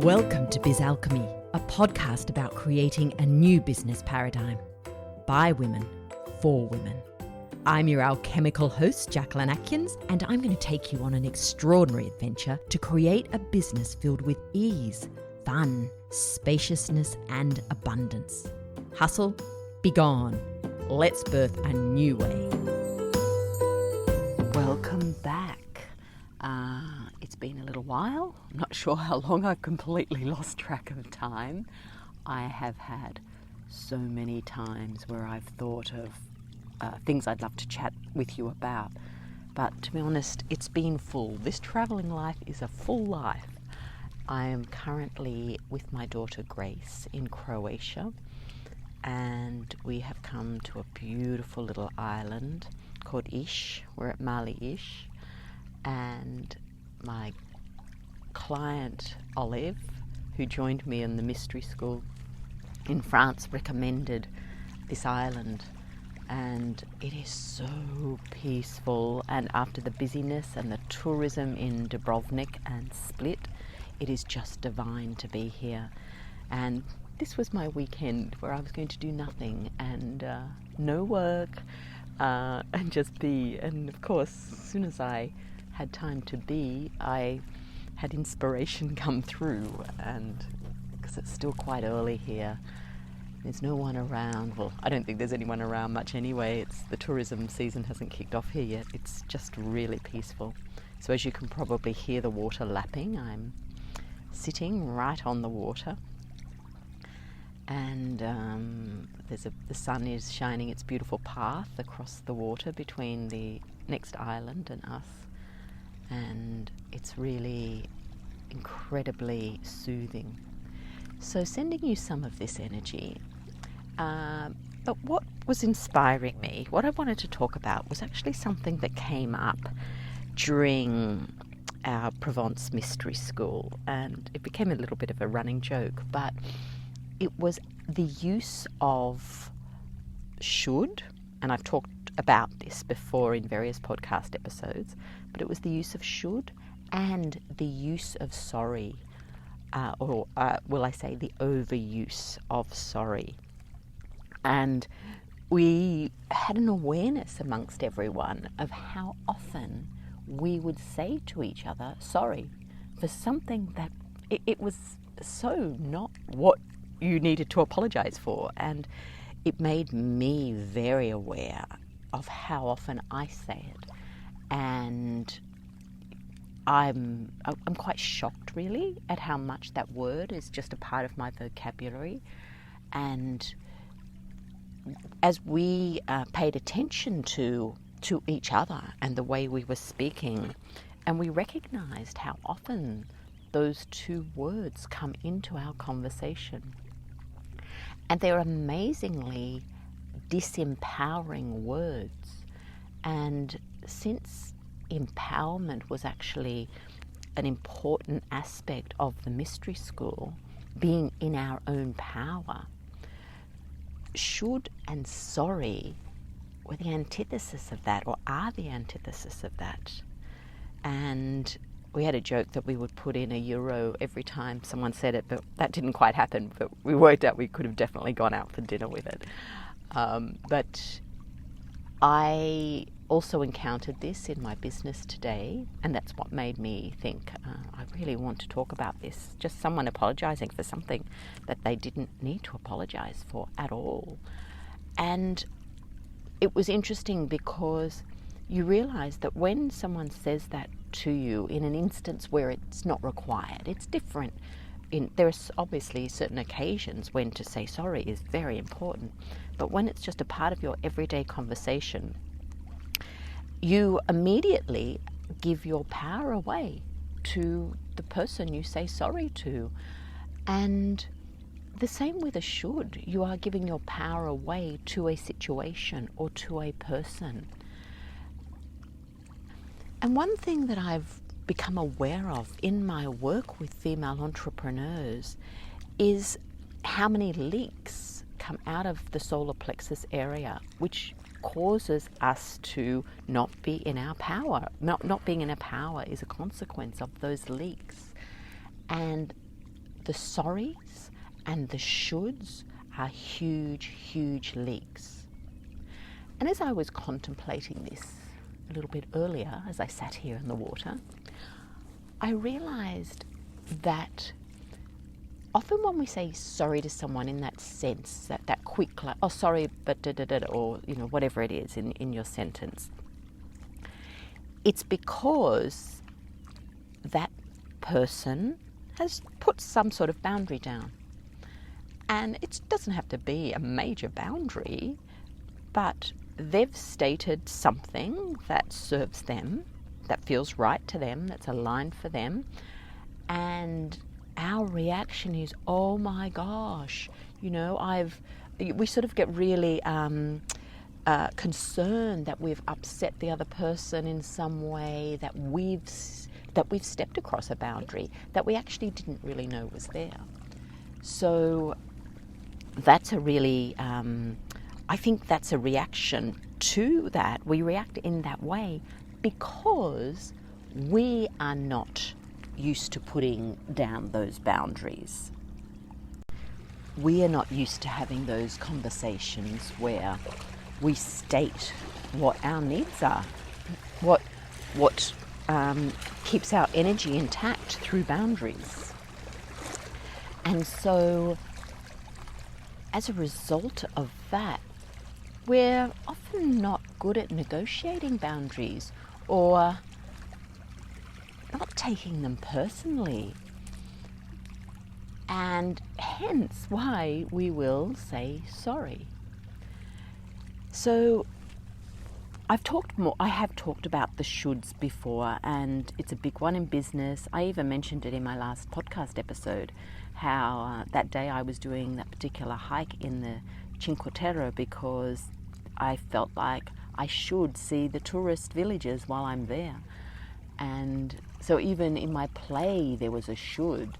Welcome to Biz Alchemy, a podcast about creating a new business paradigm by women, for women. I'm your alchemical host, Jacquelyn, and I'm going to take you on an extraordinary adventure to create a business filled with ease, fun, spaciousness, and abundance. Hustle, be gone. Let's birth a new way. Welcome back. It's been a little while. I'm not sure how long. I've completely lost track of time. I have had so many times where I've thought of things I'd love to chat with you about. But to be honest, it's been full. This travelling life is a full life. I am currently with my daughter Grace in Croatia, and we have come to a beautiful little island called Isch. We're at Mali Isch, and my client Olive, who joined me in the mystery school in France, recommended this island, and it is so peaceful. And after the busyness and the tourism in Dubrovnik and Split, it is just divine to be here. And this was my weekend where I was going to do nothing and no work and just be. And of course, as soon as I had time to be, I had inspiration come through, and because it's still quite early here, there's no one around. Well, I don't think there's anyone around much anyway. It's the tourism season hasn't kicked off here yet. It's just really peaceful. So as you can probably hear the water lapping, I'm sitting right on the water, and the sun is shining its beautiful path across the water between the next island and us, and it's really incredibly soothing. So sending you some of this energy. But what was inspiring me, what I wanted to talk about, was actually something that came up during our Provence Mystery School, and it became a little bit of a running joke, but it was the use of should, and I've talked about this before in various podcast episodes, but it was the use of should and the use of sorry, or will I say the overuse of sorry. And we had an awareness amongst everyone of how often we would say to each other sorry for something that it was so not what you needed to apologize for. And it made me very aware of how often I say it, and I'm quite shocked really at how much that word is just a part of my vocabulary. And as we paid attention to each other and the way we were speaking, and we recognized how often those two words come into our conversation, and they're amazingly disempowering words. And since empowerment was actually an important aspect of the mystery school, being in our own power, should and sorry were the antithesis of that, or are the antithesis of that. And we had a joke that we would put in €1 every time someone said it, but that didn't quite happen. But we worked out we could have definitely gone out for dinner with it. But I also encountered this in my business today, and that's what made me think, I really want to talk about this. Just someone apologizing for something that they didn't need to apologize for at all. And it was interesting because you realize that when someone says that to you in an instance where it's not required, it's different. There are obviously certain occasions when to say sorry is very important, but when it's just a part of your everyday conversation, you immediately give your power away to the person you say sorry to. And the same with a should. You are giving your power away to a situation or to a person. And one thing that I've become aware of in my work with female entrepreneurs is how many leaks come out of the solar plexus area, which causes us to not be in our power. Not being in our power is a consequence of those leaks. And the sorries and the shoulds are huge, huge leaks. And as I was contemplating this a little bit earlier, as I sat here in the water, I realised that often when we say sorry to someone in that sense, that quick, like, oh, sorry, but da-da-da, or, whatever it is in your sentence, it's because that person has put some sort of boundary down. And it doesn't have to be a major boundary, but they've stated something that serves them, that feels right to them, that's aligned for them, and our reaction is, oh my gosh, we sort of get really concerned that we've upset the other person in some way, that we've stepped across a boundary that we actually didn't really know was there. So that's a really, I think that's a reaction to that. We react in that way because we are not used to putting down those boundaries. We are not used to having those conversations where we state what our needs are, what keeps our energy intact through boundaries. And so as a result of that, we're often not good at negotiating boundaries or not taking them personally, and hence why we will say sorry. So I have talked about the shoulds before, and it's a big one in business. I even mentioned it in my last podcast episode, how that day I was doing that particular hike in the Cinque Terre because I felt like I should see the tourist villages while I'm there. And so even in my play there was a should,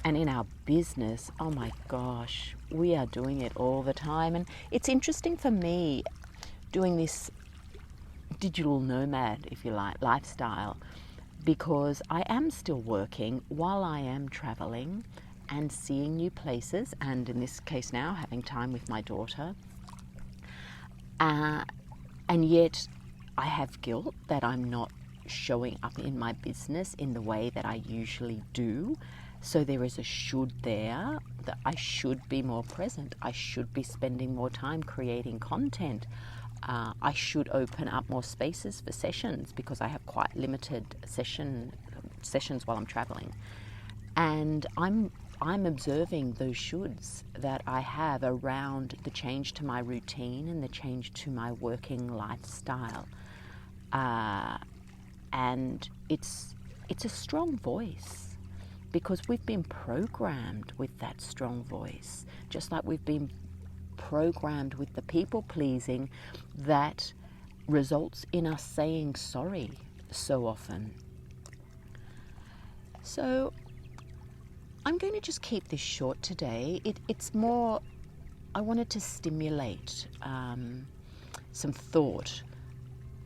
and in our business, oh my gosh, we are doing it all the time. And it's interesting for me doing this digital nomad, if you like, lifestyle, because I am still working while I am traveling and seeing new places, and in this case now having time with my daughter, and yet I have guilt that I'm not showing up in my business in the way that I usually do. So there is a should there, that I should be more present. I should be spending more time creating content. I should open up more spaces for sessions because I have quite limited sessions while I'm traveling. And I'm observing those shoulds that I have around the change to my routine and the change to my working lifestyle. And it's a strong voice because we've been programmed with that strong voice, just like we've been programmed with the people pleasing that results in us saying sorry so often. So I'm going to just keep this short today. It's more, I wanted to stimulate some thought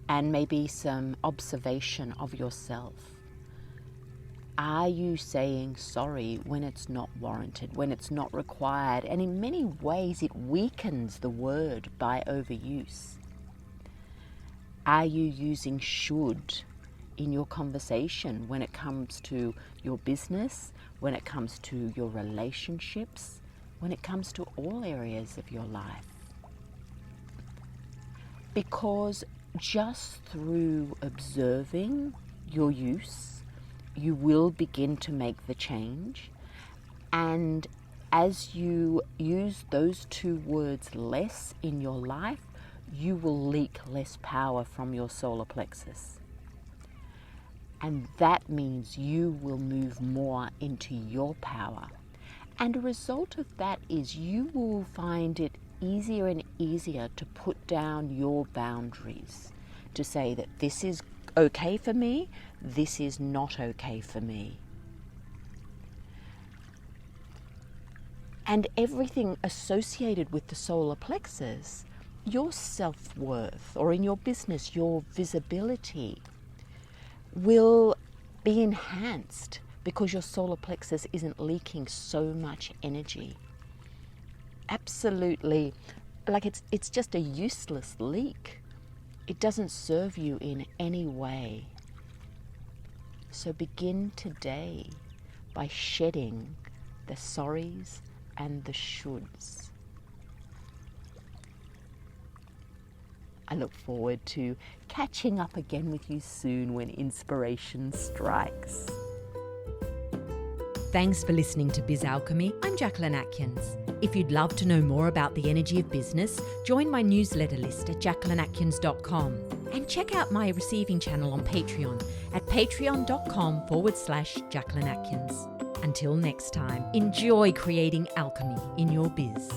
and maybe some observation of yourself. Are you saying sorry when it's not warranted, when it's not required? And in many ways it weakens the word by overuse. Are you using should in your conversation when it comes to your business, when it comes to your relationships, when it comes to all areas of your life? Because just through observing your use, you will begin to make the change. And as you use those two words less in your life, you will leak less power from your solar plexus. And that means you will move more into your power. And a result of that is you will find it easier and easier to put down your boundaries, to say that this is okay for me, this is not okay for me. And everything associated with the solar plexus, your self-worth, or in your business, your visibility, will be enhanced because your solar plexus isn't leaking so much energy. Absolutely, like it's just a useless leak. It doesn't serve you in any way. So begin today by shedding the sorries and the shoulds. I look forward to catching up again with you soon when inspiration strikes. Thanks for listening to Biz Alchemy. I'm Jacquelyn Atkins. If you'd love to know more about the energy of business, join my newsletter list at jacquelynatkins.com and check out my receiving channel on Patreon at patreon.com/Jacquelyn Atkins. Until next time, enjoy creating alchemy in your biz.